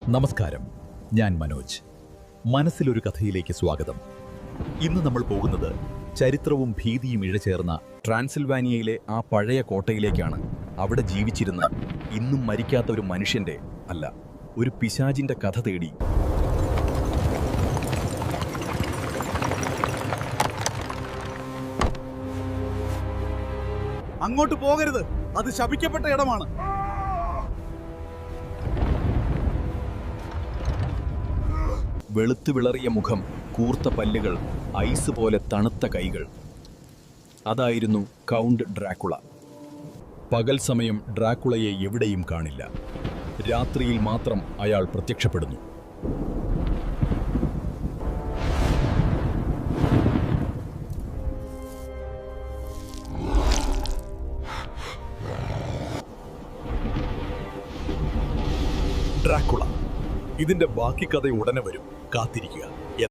നമസ്കാരം, ഞാൻ മനോജ്. മനസ്സിലൊരു കഥയിലേക്ക് സ്വാഗതം. ഇന്ന് നമ്മൾ പോകുന്നത് ചരിത്രവും ഭീതിയും ഇഴചേർന്ന ട്രാൻസിൽവാനിയയിലെ ആ പഴയ കോട്ടയിലേക്കാണ്. അവിടെ ജീവിച്ചിരുന്ന ഇന്നും മരിക്കാത്ത ഒരു മനുഷ്യന്റെ അല്ല, ഒരു പിശാചിന്റെ കഥ തേടി. അങ്ങോട്ട് പോകരുത്, അത് ശപിക്കപ്പെട്ട ഇടമാണ്. വെളുത്തു വിളറിയ മുഖം, കൂർത്ത പല്ലുകൾ, ഐസ് പോലെ തണുത്ത കൈകൾ. അതായിരുന്നു കൗണ്ട് ഡ്രാക്കുള. പകൽ സമയം ഡ്രാക്കുളയെ എവിടെയും കാണില്ല. രാത്രിയിൽ മാത്രം അയാൾ പ്രത്യക്ഷപ്പെടുന്നു. ഡ്രാക്കുള. ഇതിന്റെ ബാക്കി കഥ ഉടനെ വരും, കാത്തിരിക്കുക.